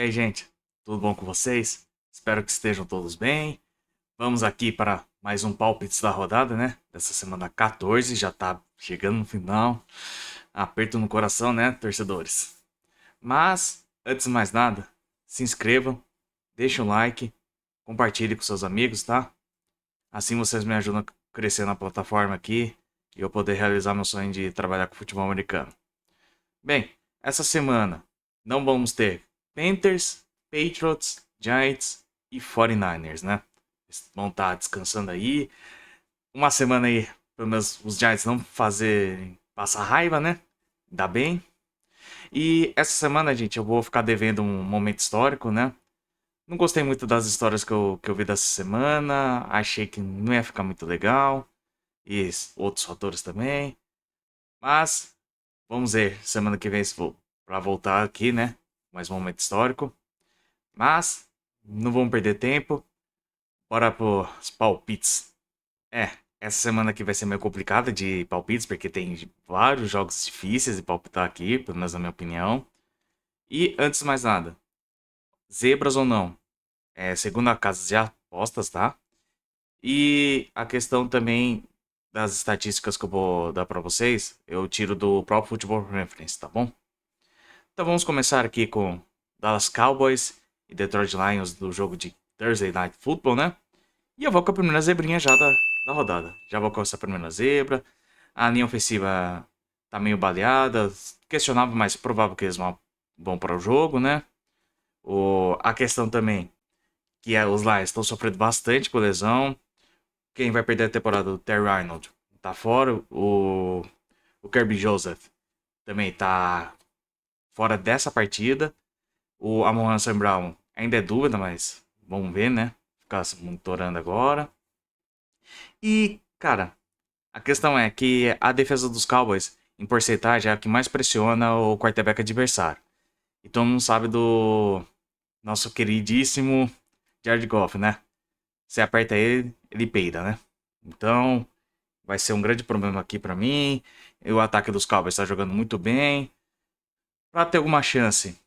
aí, gente? Tudo bom com vocês? Espero que estejam todos bem. Vamos aqui para mais um palpites da rodada, né? Dessa semana 14, já tá chegando no final. Aperto no coração, né, torcedores? Mas, antes de mais nada, se inscrevam, deixem um like, compartilhe com seus amigos, tá? Assim vocês me ajudam a crescer na plataforma aqui e eu poder realizar meu sonho de trabalhar com futebol americano. Bem, essa semana não vamos ter Panthers, Patriots, Giants e 49ers, né? Eles vão estar descansando aí. Uma semana aí, pelo menos os Giants não fazer passar raiva, né? Ainda bem. E essa semana, gente, eu vou ficar devendo um momento histórico, né? Não gostei muito das histórias que eu vi dessa semana. Achei que não ia ficar muito legal. E outros fatores também. Mas vamos ver, semana que vem se vou para voltar aqui, né? Mais um momento histórico. Mas não vamos perder tempo. Bora pros palpites. Essa semana aqui vai ser meio complicada de palpites, porque tem vários jogos difíceis de palpitar aqui, pelo menos na minha opinião. E antes de mais nada, zebras ou não? Segundo a casa de apostas, tá? E a questão também das estatísticas que eu vou dar pra vocês, eu tiro do próprio Football Reference, tá bom? Então vamos começar aqui com Dallas Cowboys e Detroit Lions do jogo de Thursday Night Football, né? E eu vou com a primeira zebrinha já da rodada. Já vou com essa primeira zebra. A linha ofensiva tá meio baleada. Questionável, mas provável que eles vão para o jogo, né? A questão também que os Lions estão sofrendo bastante com lesão. Quem vai perder a temporada? O Terry Arnold tá fora. O Kirby Joseph também tá fora dessa partida. O Amon St. Brown ainda é dúvida, mas vamos ver, né? Ficar se monitorando agora. E, cara, a questão é que a defesa dos Cowboys, em porcentagem, é a que mais pressiona o quarterback adversário. E todo mundo sabe do nosso queridíssimo Jared Goff, né? Você aperta ele, ele peida, né? Então, vai ser um grande problema aqui pra mim. E o ataque dos Cowboys está jogando muito bem. Pra ter alguma chance,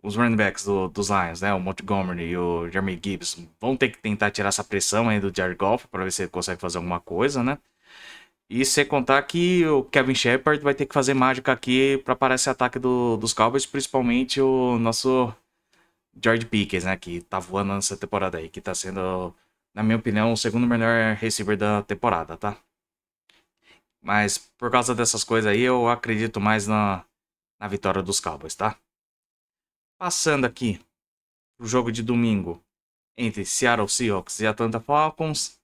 os running backs dos Lions, né? O Montgomery e o Jeremy Gibbs vão ter que tentar tirar essa pressão aí do Jared Goff para ver se ele consegue fazer alguma coisa, né? E sem contar que o Kevin Shepard vai ter que fazer mágica aqui para parar esse ataque dos Cowboys, principalmente o nosso George Pickens, né? Que tá voando nessa temporada aí, que tá sendo, na minha opinião, o segundo melhor receiver da temporada, tá? Mas por causa dessas coisas aí, eu acredito mais na vitória dos Cowboys, tá? Passando aqui pro jogo de domingo entre Seattle Seahawks e Atlanta Falcons.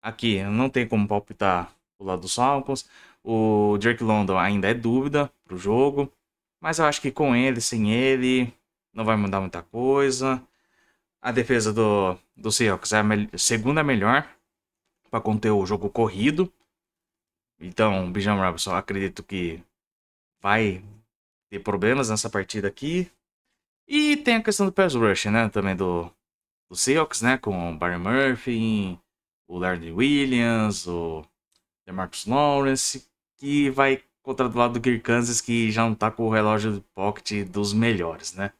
Aqui não tem como palpitar o lado dos Falcons. O Drake London ainda é dúvida pro jogo. Mas eu acho que com ele, sem ele, não vai mudar muita coisa. A defesa do Seahawks é a segunda melhor para conter o jogo corrido. Então, o Bijan Robinson acredito que vai ter problemas nessa partida aqui. E tem a questão do pass rush, né? Também do Seahawks, né? Com o Barry Murphy, o Larry Williams, o DeMarcus Lawrence, que vai contra do lado do Kirk Cousins, que já não tá com o relógio de pocket dos melhores, né?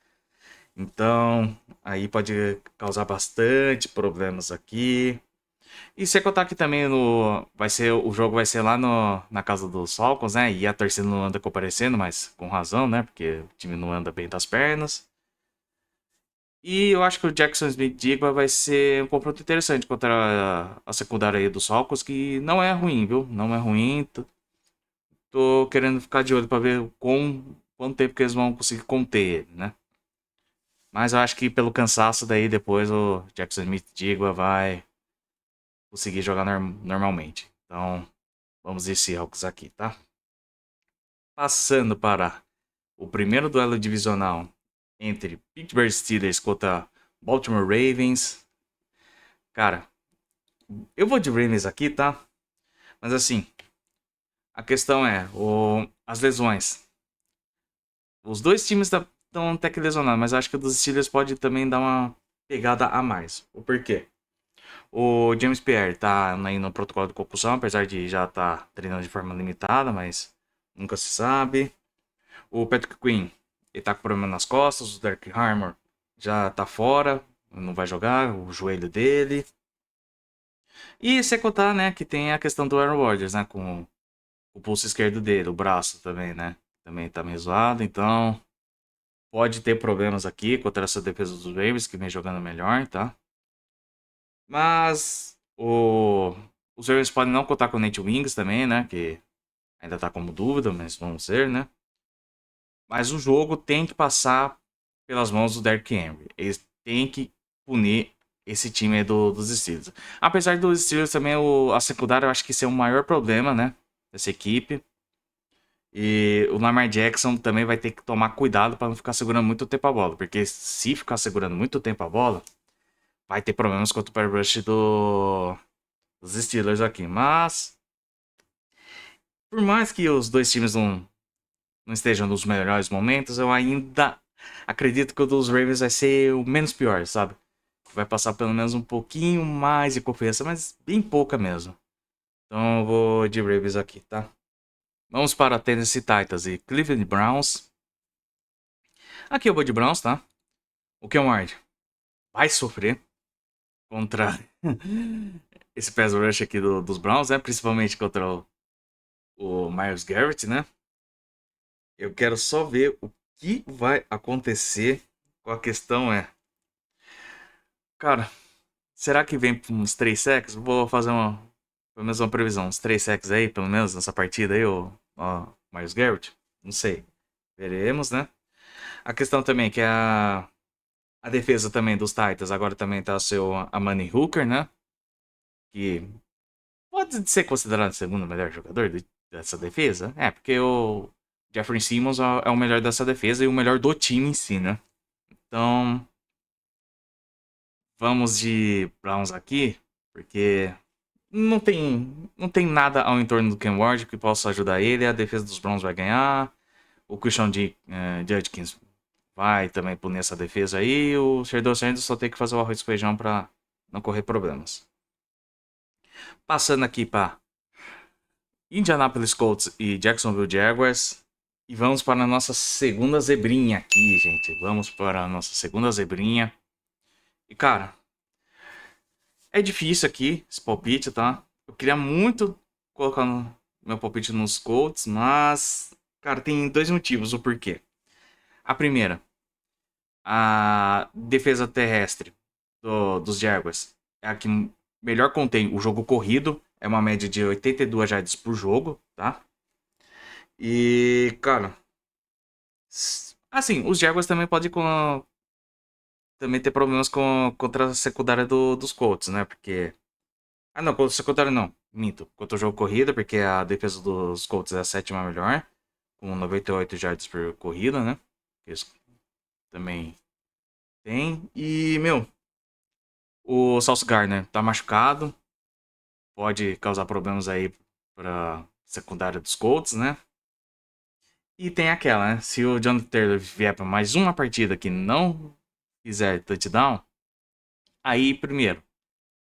Então, aí pode causar bastante problemas aqui. E sem contar que também o jogo vai ser lá na casa dos Falcons, né? E a torcida não anda comparecendo, mas com razão, né? Porque o time não anda bem das pernas. E eu acho que o Jackson Smith-Jigba vai ser um confronto interessante contra a secundária aí dos Falcons, que não é ruim, viu? Não é ruim. Tô querendo ficar de olho pra ver quanto tempo que eles vão conseguir conter ele, né? Mas eu acho que pelo cansaço daí, depois o Jackson Smith-Jigba vai conseguir jogar normalmente. Então, vamos ver Seahawks aqui, tá? Passando para o primeiro duelo divisional entre Pittsburgh Steelers contra Baltimore Ravens. Cara, eu vou de Ravens aqui, tá? Mas assim, a questão é as lesões. Os dois times estão até que lesionados, mas acho que o dos Steelers pode também dar uma pegada a mais. O porquê? O James Pierre tá aí no protocolo de concussão, apesar de já estar treinando de forma limitada, mas nunca se sabe. O Patrick Quinn Ele tá com problema nas costas, o Dark Armor já tá fora, não vai jogar, o joelho dele. E sem contar, né, que tem a questão do Aaron Rodgers, né, com o pulso esquerdo dele, o braço também, né, também tá meio zoado, então pode ter problemas aqui contra essa defesa dos Ravens, que vem jogando melhor, tá? Mas os Ravens podem não contar com o Nate Wings também, né, que ainda tá como dúvida, mas vamos ver, né? Mas o jogo tem que passar pelas mãos do Derrick Henry. Eles têm que punir esse time aí dos Steelers. Apesar dos Steelers também, a secundária eu acho que esse é o maior problema, né? Dessa equipe. E o Lamar Jackson também vai ter que tomar cuidado para não ficar segurando muito tempo a bola. Porque se ficar segurando muito tempo a bola, vai ter problemas contra o pass rush dos Steelers aqui. Mas, por mais que os dois times não estejam nos melhores momentos, eu ainda acredito que o dos Ravens vai ser o menos pior, sabe? Vai passar pelo menos um pouquinho mais de confiança, mas bem pouca mesmo. Então eu vou de Ravens aqui, tá? Vamos para Tennessee Titans e Cleveland Browns. Aqui eu vou de Browns, tá? O Ken Ward vai sofrer contra esse pass rush aqui dos Browns, né? Principalmente contra o Myles Garrett, né? Eu quero só ver o que vai acontecer. Com a questão é, cara, será que vem uns 3 sacks? Vou fazer pelo menos uma previsão. Uns 3 sacks aí, pelo menos nessa partida aí, o Myles Garrett? Não sei. Veremos, né? A questão também é que a defesa também dos Titans agora também tá o seu Amani Hooker, né? Que pode ser considerado o segundo melhor jogador dessa defesa. É, porque o Jeffrey Simmons é o melhor dessa defesa e o melhor do time em si, né? Então, vamos de Browns aqui, porque não tem nada ao entorno do Ken Ward que possa ajudar ele. A defesa dos Browns vai ganhar. O Christian Judkins vai também punir essa defesa aí. O Sherdon Sanders só tem que fazer o arroz e feijão para não correr problemas. Passando aqui para Indianapolis Colts e Jacksonville Jaguars. E vamos para a nossa segunda zebrinha aqui, gente. Vamos para a nossa segunda zebrinha. E cara, é difícil aqui esse palpite, tá? Eu queria muito colocar meu palpite nos Colts, mas, cara, tem dois motivos o porquê. A primeira, a defesa terrestre dos Jaguars é a que melhor contém o jogo corrido, é uma média de 82 jardas por jogo, tá? E, cara, assim, os Jaguars também podem também ter problemas contra a secundária dos Colts, né? Porque ah, não, contra o secundário não. Minto. Contra o jogo corrida, porque a defesa dos Colts é a sétima melhor. Com 98 jardas por corrida, né? Isso também tem. E, meu, o Sauce Gardner tá machucado. Pode causar problemas aí pra secundária dos Colts, né? E tem aquela, né? Se o Jonathan Taylor vier pra mais uma partida que não fizer touchdown, aí, primeiro,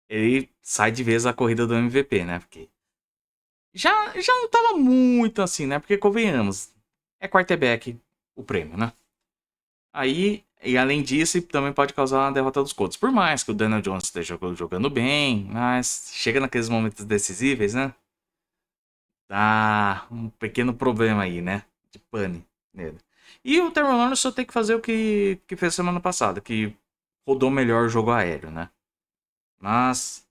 ele sai de vez a corrida do MVP, né? Porque já não tava muito assim, né? Porque convenhamos, é quarterback o prêmio, né? Aí, e além disso, também pode causar uma derrota dos Colts. Por mais que o Daniel Jones esteja jogando bem, mas chega naqueles momentos decisíveis, né? Dá um pequeno problema aí, né? De pane nele. E o Trevor Lawrence só tem que fazer o que fez semana passada, que rodou melhor o jogo aéreo, né? Mas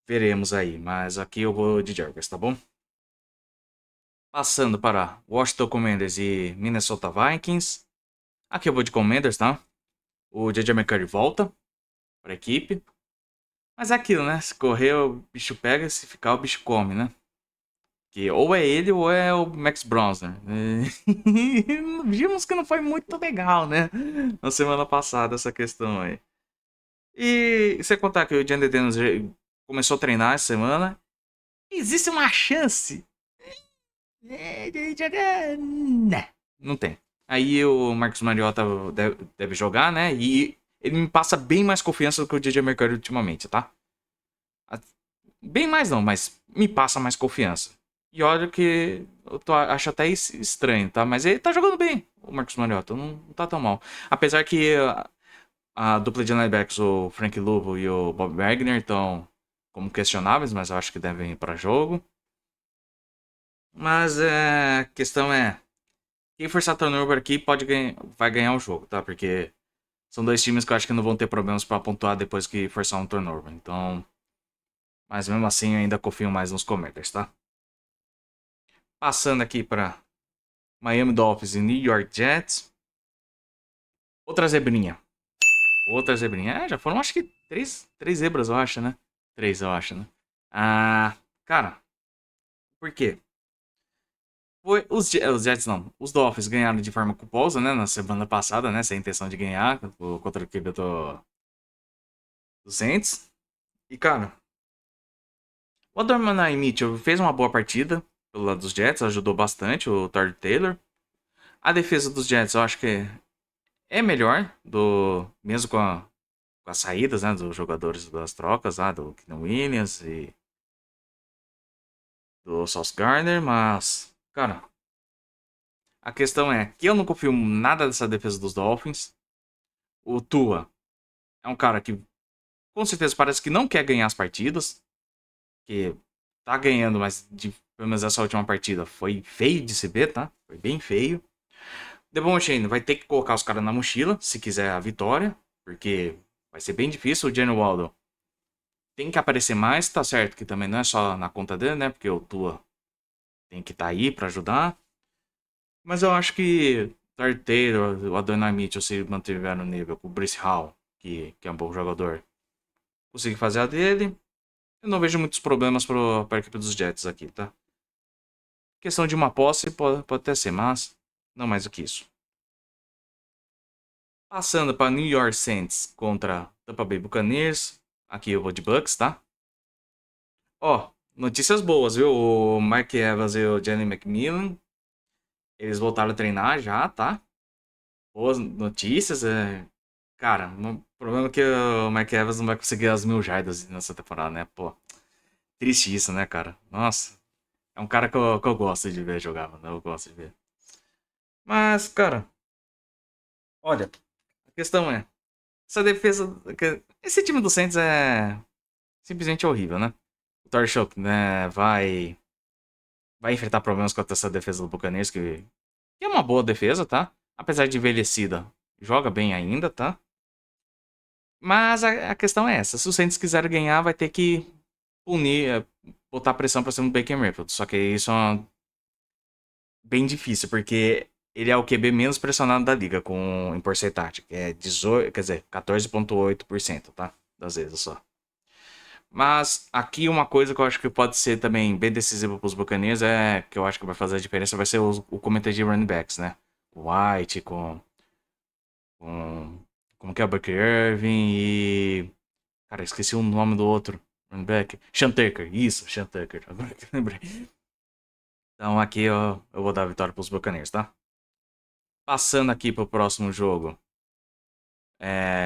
veremos aí. Mas aqui eu vou de Jaguars, tá bom? Passando para Washington Commanders e Minnesota Vikings. Aqui eu vou de Commanders, tá? O J.J. McCurry volta para a equipe. Mas é aquilo, né? Se correr, o bicho pega. Se ficar, o bicho come, né? Que ou é ele ou é o Max Browser. Vimos que não foi muito legal, né? Na semana passada, essa questão aí. E você contar que o J.D. Daniels começou a treinar essa semana. Existe uma chance. Né? Não tem. Aí o Marcos Mariota deve jogar, né? E ele me passa bem mais confiança do que o DJ Mercado ultimamente, tá? Bem mais não, mas me passa mais confiança. E olha que acho até estranho, tá? Mas ele tá jogando bem, o Marcus Mariota. Não tá tão mal. Apesar que a dupla de linebackers, o Frank Louvo e o Bob Wagner, estão como questionáveis, mas eu acho que devem ir para jogo. Mas a questão é, quem forçar turnover aqui vai ganhar o jogo, tá? Porque são dois times que eu acho que não vão ter problemas para pontuar depois que forçar um turnover. Então, mas mesmo assim eu ainda confio mais nos Commanders, tá? Passando aqui para Miami Dolphins e New York Jets. Outra zebrinha. Outra zebrinha. É, já foram acho que três zebras, eu acho, né? Três, eu acho, né? Ah, cara, por quê? Os Jets não, os Dolphins ganharam de forma culposa, né, na semana passada, né, sem intenção de ganhar contra o equipe do Saints. E, cara, o Adormanai Mitchell fez uma boa partida pelo lado dos Jets, ajudou bastante o Todd Taylor. A defesa dos Jets eu acho que é melhor, mesmo com as saídas, né, dos jogadores das trocas, lá, do Keenan Williams e do Sauce Gardner, mas, cara, a questão é que eu não confio nada dessa defesa dos Dolphins. O Tua é um cara que com certeza parece que não quer ganhar as partidas, que tá ganhando, mas pelo menos essa última partida foi feio de se ver, tá? Foi bem feio. Devon Chain vai ter que colocar os caras na mochila se quiser a vitória, porque vai ser bem difícil. O Jalen Waddle tem que aparecer mais, tá certo que também não é só na conta dele, né? Porque o Tua tem que estar aí pra ajudar. Mas eu acho que o Tyler Taylor, o Adonai Mitchell, se mantiver no nível, o Brice Hall, que é um bom jogador, conseguir fazer a dele. Eu não vejo muitos problemas para a equipe dos Jets aqui, tá? Questão de uma posse pode até ser, mas não mais do que isso. Passando para New York Saints contra Tampa Bay Buccaneers. Aqui eu vou de Bucks, tá? Ó, notícias boas, viu? O Mike Evans e o Jenny McMillan, eles voltaram a treinar já, tá? Boas notícias. Cara, o problema é que o Mike Evans não vai conseguir as 1.000 jardas nessa temporada, né? Pô, triste isso, né, cara? Nossa, é um cara que eu gosto de ver jogar, mano. Eu gosto de ver. Mas, cara, olha, a questão é, essa defesa, esse time do Saints é simplesmente horrível, né? O Torchok, né, vai enfrentar problemas contra essa defesa do Buccaneers, que é uma boa defesa, tá? Apesar de envelhecida, joga bem ainda, tá? Mas a questão é essa, se o Saints quiser ganhar, vai ter que punir, botar pressão pra cima do Baker Mayfield. Só que isso é bem difícil, porque ele é o QB menos pressionado da liga em porcentagem, que é 18, quer dizer, 14,8%, tá? Das vezes só. Mas aqui uma coisa que eu acho que pode ser também bem decisiva para os Buccaneers que eu acho que vai fazer a diferença vai ser o comitê de running backs, né? O White com como que é o Bucky Irving e cara, esqueci o nome do outro running back, Sean Tucker, isso, Sean Tucker, agora que eu lembrei. Então aqui eu vou dar a vitória para os Buccaneers, tá? Passando aqui pro próximo jogo.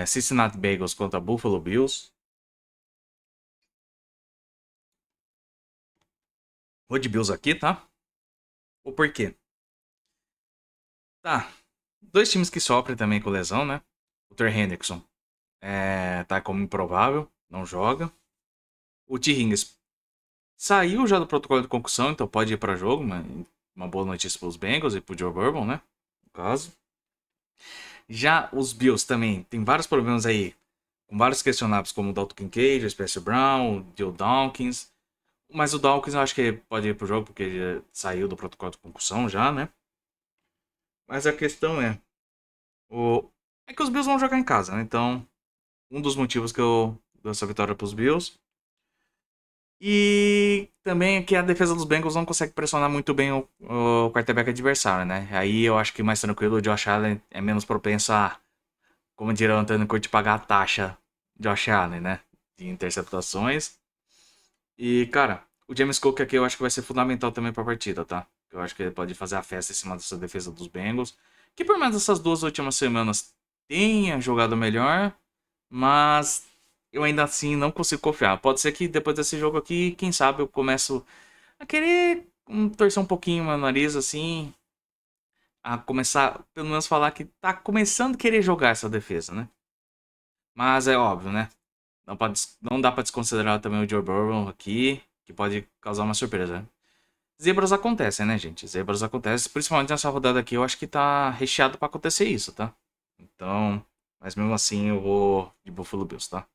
Cincinnati Bengals contra Buffalo Bills. Vou de Bills aqui, tá? O porquê? Tá. Dois times que sofrem também com lesão, né? O Trey Hendrickson tá como improvável, não joga. O T. Higgins saiu já do protocolo de concussão, então pode ir para jogo. Uma boa notícia para os Bengals e para o Joe Burrow, né? No caso. Já os Bills também tem vários problemas aí, com vários questionáveis, como o Dalton Kincaid, o Spencer Brown, o Joe Dawkins. Mas o Dawkins eu acho que pode ir pro jogo, porque ele já saiu do protocolo de concussão já, né? Mas a questão o... é que os Bills vão jogar em casa, né? Então, um dos motivos que eu dou essa vitória pros Bills. E também é que a defesa dos Bengals não consegue pressionar muito bem o quarterback adversário, né? Aí eu acho que mais tranquilo o Josh Allen é menos propenso a, como diria o Antônio Curti, pagar a taxa Josh Allen, né? De interceptações. E, cara, o James Cook aqui eu acho que vai ser fundamental também pra partida, tá? Eu acho que ele pode fazer a festa em cima dessa defesa dos Bengals. Que por mais dessas duas últimas semanas tenha jogado melhor, mas eu ainda assim não consigo confiar. Pode ser que depois desse jogo aqui, quem sabe eu começo a querer torcer um pouquinho meu nariz assim, a começar, pelo menos falar que tá começando a querer jogar essa defesa, né? Mas é óbvio, né? Não dá pra desconsiderar também o Joe Burrow aqui, que pode causar uma surpresa, né? Zebras acontecem, né, gente? Zebras acontecem, principalmente nessa rodada aqui, eu acho que tá recheado pra acontecer isso, tá? Então, mas mesmo assim eu vou de Buffalo Bills, tá?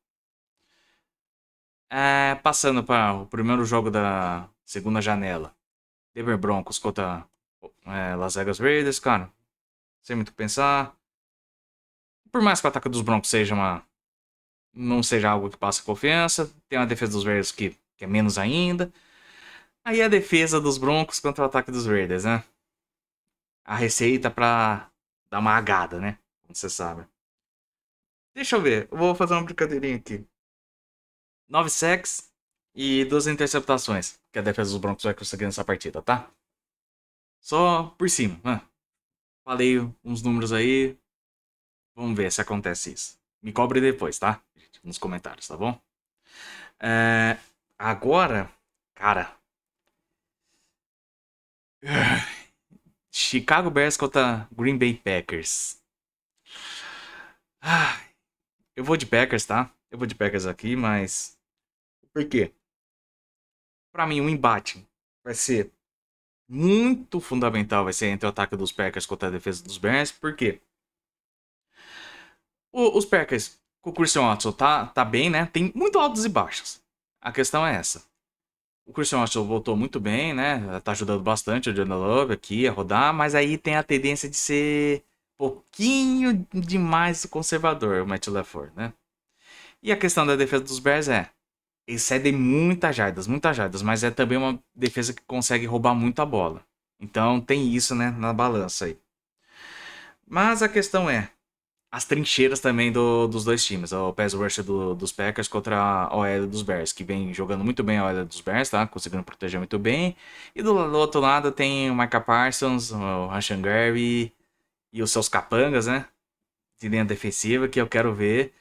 Passando para o primeiro jogo da segunda janela. Denver Broncos contra Las Vegas Raiders, cara. Sem muito o que pensar. Por mais que o ataque dos Broncos não seja algo que passe confiança, tem a defesa dos Raiders que é menos ainda. Aí a defesa dos Broncos contra o ataque dos Raiders, né? A receita pra dar uma agada, né? Como você sabe. Deixa eu ver, eu vou fazer uma brincadeirinha aqui. 9 sacks e 2 interceptações que a defesa dos Broncos vai conseguir nessa partida, tá? Só por cima, né? Falei uns números aí, vamos ver se acontece isso. Me cobre depois, tá? Nos comentários, tá bom? É, agora, cara. Chicago Bears contra Green Bay Packers. Ah, eu vou de Packers, tá? Eu vou de Packers aqui, mas. Por quê? Pra mim, um embate vai ser muito fundamental. Vai ser entre o ataque dos Packers contra a defesa dos Bears. Por quê? Os Packers, com o Christian Watson, tá bem, né? Tem muito altos e baixos. A questão é essa. O Christian Watson voltou muito bem, né? Tá ajudando bastante o Jordan Love aqui a rodar, mas aí tem a tendência de ser um pouquinho demais conservador, o Matt LaFleur, né? E a questão da defesa dos Bears eles cedem muitas jardas, mas é também uma defesa que consegue roubar muito a bola. Então tem isso, né, na balança aí. Mas a questão as trincheiras também dos dois times. O pass rusher dos Packers contra a OL dos Bears, que vem jogando muito bem a OL dos Bears, tá? Conseguindo proteger muito bem. E do outro lado tem o Micah Parsons, o Rashan Gary e os seus capangas, né? De linha defensiva, que eu quero ver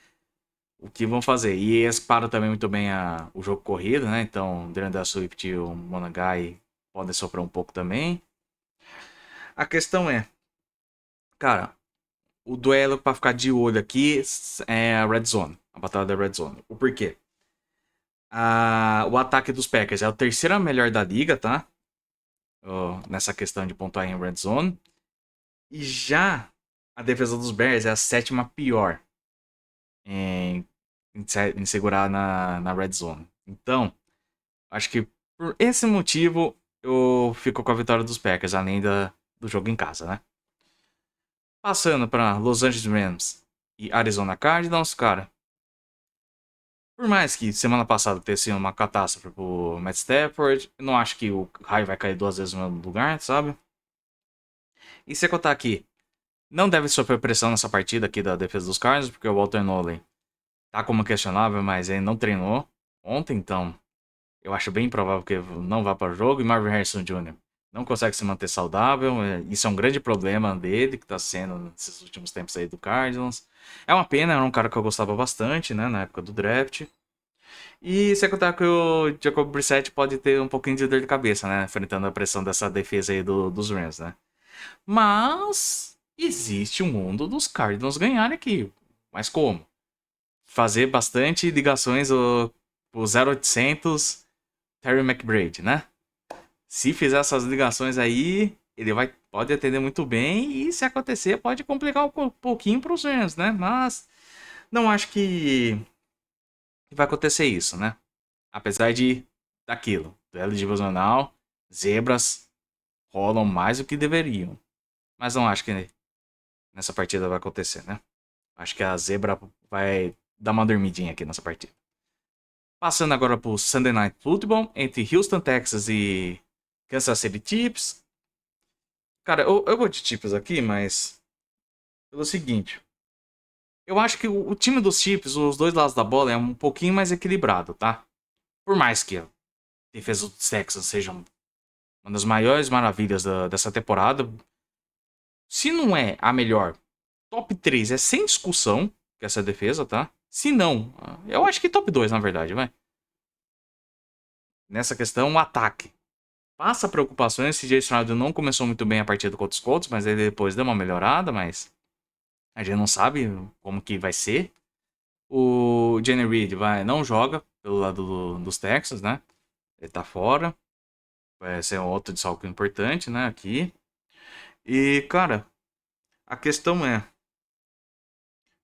o que vão fazer. E eles param também muito bem o jogo corrido, né? Então, DeAndre Swift e o Monagai podem sofrer um pouco também. A questão cara, o duelo pra ficar de olho aqui é a Red Zone. A batalha da Red Zone. O porquê? O ataque dos Packers é o terceiro melhor da liga, tá? Nessa questão de pontuar em Red Zone. E já a defesa dos Bears é a sétima pior em, em segurar na Red Zone. Então, acho que por esse motivo eu fico com a vitória dos Packers, além do jogo em casa, né? Passando para Los Angeles Rams e Arizona Cardinals, cara. Por mais que semana passada tenha sido uma catástrofe pro Matt Stafford, eu não acho que o raio vai cair duas vezes no mesmo lugar, sabe? E se eu contar aqui, não deve sofrer pressão nessa partida aqui da defesa dos Cardinals, porque o Walter Nolan tá como questionável, mas ele não treinou ontem, então eu acho bem provável que não vá para o jogo. E Marvin Harrison Jr. não consegue se manter saudável, isso é um grande problema dele, que tá sendo nesses últimos tempos aí do Cardinals. É uma pena, era um cara que eu gostava bastante, né, na época do draft. E sem contar que o Jacob Brissett pode ter um pouquinho de dor de cabeça, né? Enfrentando a pressão dessa defesa aí dos Rams, né? Mas existe um mundo dos Cardinals ganharem aqui. Mas como? Fazer bastante ligações o 0800 Terry McBride, né? Se fizer essas ligações aí, ele pode atender muito bem e se acontecer pode complicar um pouquinho para os Rams, né? Mas não acho que vai acontecer isso, né? Apesar daquilo, duelo divisional, zebras rolam mais do que deveriam. Mas não acho que nessa partida vai acontecer, né? Acho que a zebra vai dar uma dormidinha aqui nessa partida. Passando agora pro Sunday Night Football entre Houston, Texas e Kansas City Chiefs. Cara, eu vou de Chiefs aqui, mas pelo seguinte. Eu acho que o time dos Chiefs, os dois lados da bola, é um pouquinho mais equilibrado, tá? Por mais que a defesa dos Texans seja uma das maiores maravilhas dessa temporada. Se não é a melhor, top 3 é sem discussão, que essa defesa, tá? Se não, eu acho que top 2 na verdade, vai. Nessa questão, o ataque. passa preocupações. Esse CJ Stroud não começou muito bem a partida contra os Colts, mas ele depois deu uma melhorada, mas a gente não sabe como que vai ser. O Jenny Reed não joga pelo lado dos Texans, né? Ele tá fora. Vai ser um outro desfalque importante, né? Aqui. E, cara, a questão é.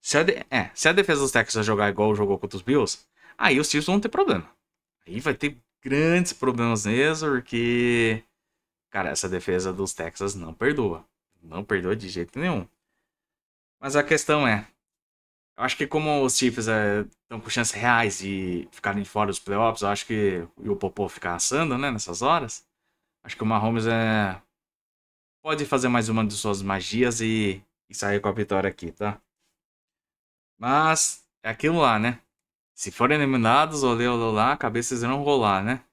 Se a defesa dos Texans jogar igual jogou contra os Bills, aí os Chiefs vão ter problema. Aí vai ter grandes problemas mesmo, porque, cara, essa defesa dos Texans não perdoa. Não perdoa de jeito nenhum. Mas a questão é, eu acho que como os Chiefs estão com chances reais de ficarem fora dos playoffs, eu acho que o Popô ficar assando, né, nessas horas. Acho que o Mahomes pode fazer mais uma de suas magias e sair com a vitória aqui, tá? Mas é aquilo lá, né? Se forem eliminados, olê, olê lá, cabeças irão rolar, né?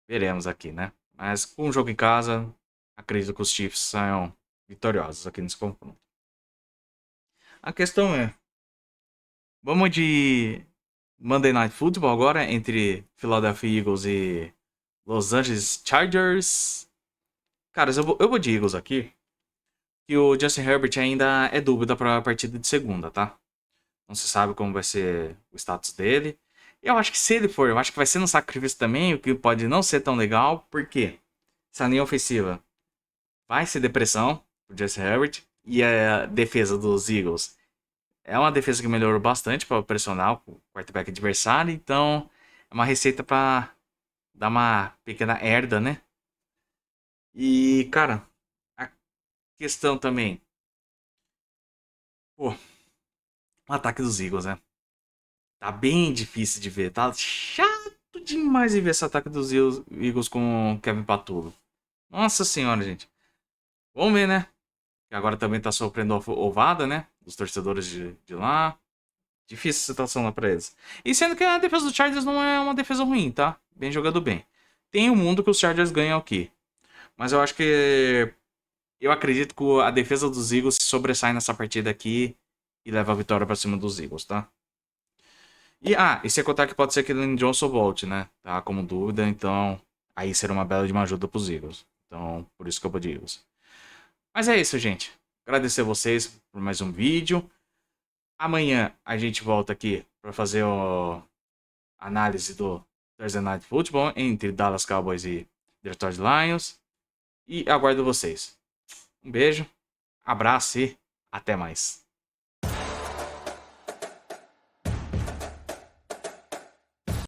Veremos aqui, né? Mas com o jogo em casa, acredito que os Chiefs saiam vitoriosos aqui nesse confronto. A questão é, vamos de Monday Night Football agora entre Philadelphia Eagles e Los Angeles Chargers. Caras, eu vou de Eagles aqui, que o Justin Herbert ainda é dúvida para a partida de segunda, tá? Não se sabe como vai ser o status dele. Eu acho que se ele for, eu acho que vai ser no sacrifício também, o que pode não ser tão legal, porque essa linha ofensiva vai ser depressão pro Justin Herbert e a defesa dos Eagles é uma defesa que melhorou bastante para pressionar o quarterback adversário, então é uma receita para dar uma pequena herda, né? E, cara, a questão também, pô, o ataque dos Eagles, né? Tá bem difícil de ver, tá chato demais de ver esse ataque dos Eagles com o Kevin Patullo. Nossa senhora, gente. Vamos ver, né? Que agora também tá sofrendo ovada, né? Dos torcedores de lá. Difícil a situação lá pra eles. E sendo que a defesa dos Chargers não é uma defesa ruim, tá? Bem jogado bem. Tem o mundo que os Chargers ganham aqui. Mas eu acho que. Eu acredito que a defesa dos Eagles se sobressai nessa partida aqui e leva a vitória pra cima dos Eagles, tá? E sem contar que pode ser que o Lane Johnson volte, né? Tá como dúvida, então aí será uma bela de uma ajuda pros Eagles. Então, por isso que eu vou de Eagles. Mas é isso, gente. Agradecer a vocês por mais um vídeo. Amanhã a gente volta aqui para fazer a análise do Thursday Night Football entre Dallas Cowboys e Detroit Lions. E aguardo vocês. Um beijo, abraço e até mais.